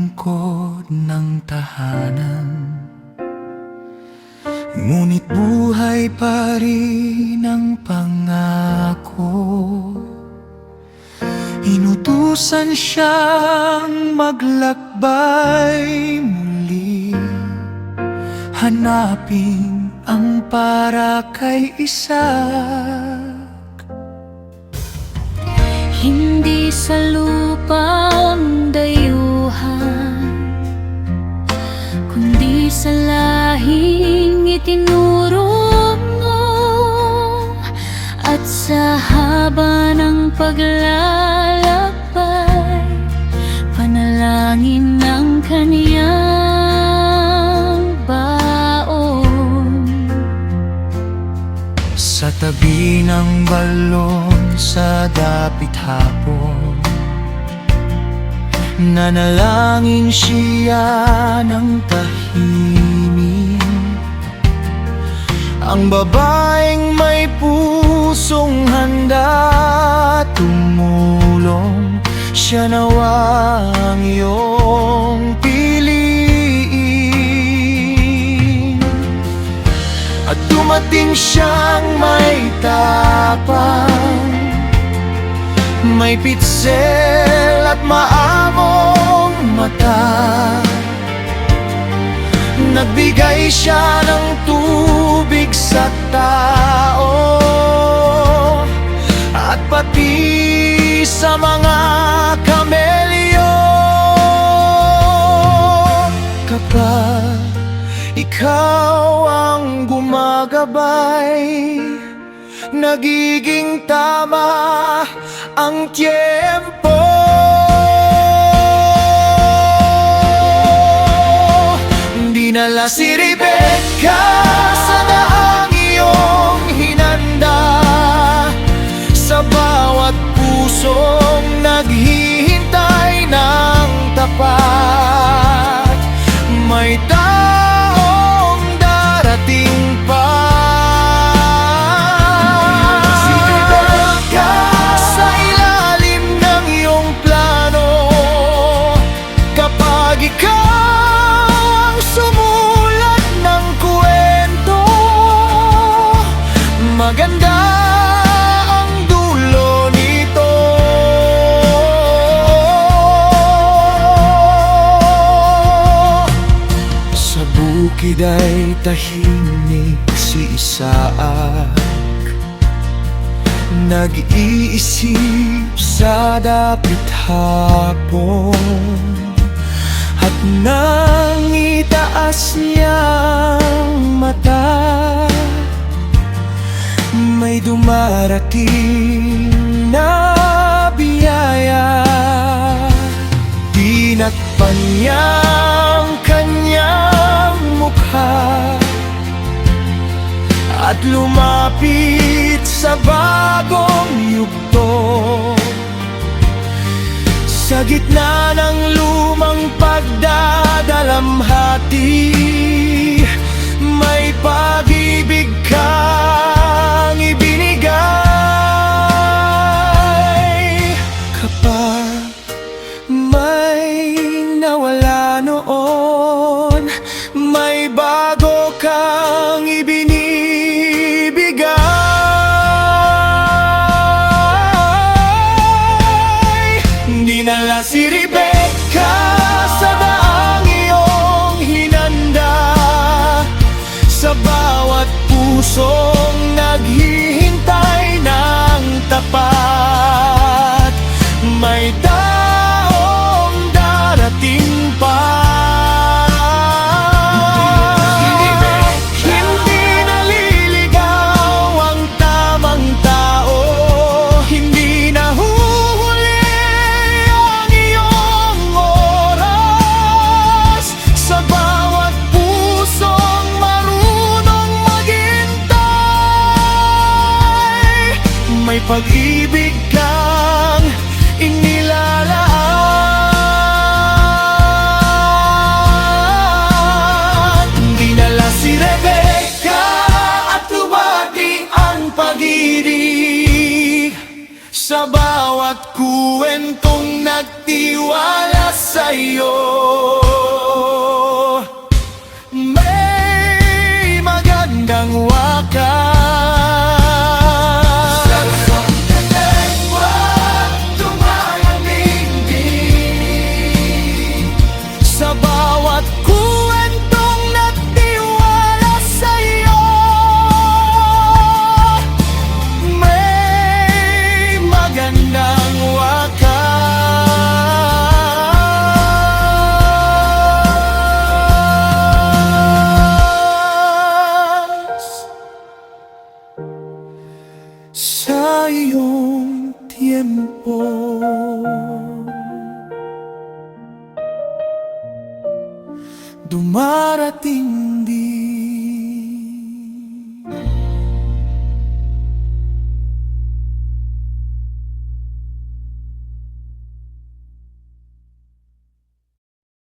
lingkod ng tahanan, ngunit buhay pa rin ang pangako. Inutusan siyang maglakbay muli, hanapin ang para kay Isaac. Hindi sa lupa ang dayuhan, kundi sa lahing itinuro mo. At sa haba ng paglalakbay, panalangin ng kaniyang baon. Sa tabi ng balon sa dapit hapon, nanalangin siya ng tahimik. Ang babaeng may pusong handa tumulong, siya nawa ang iyong piliin. At dumating siyang may tapang, may pitsel at maamong mata. Nagbigay siya ng tubig sa tao, at pati sa mga kamelyo. Kapag ikaw ang gumagabay, nagiging tama ang tiyempo. Dinala si Rebecca sa daang iyong hinanda, sa bawat pusong naghihintay ng tapat. May taong darating pa. Si Rebecca sa ilalim ng iyong plano, kapag ikaw sumulat ng kwento, maganda ang dulo nito. Sa bukid ay tahimik si Isaac, nag-iisip sa dapit hapon. At nang itaas niyang mata, may dumarating na biyaya. Tinakpan niya ang kanyang mukha at lumapit sa bagong yugto. Sa gitna ng lumang pagdadalamhati, may pag-ibig kang ibinigay. Kapag may nawala noon, may bago kang ibinibigay. Dinala si Rebecca sa daang iyong hinanda, sa bawat pusong naghihintay ng tapat. May taong darating pa. Hindi naliligaw ang tamang tao, hindi nahuhuli ang iyong oras. Sa bawat pusong marunong maghintay, may pag-ibig kang inilalaan. Dinala si Rebecca at dumating ang pag-ibig, sa bawat kwentong nagtiwala sa'yo. sa iyong tiempo. Dumarating din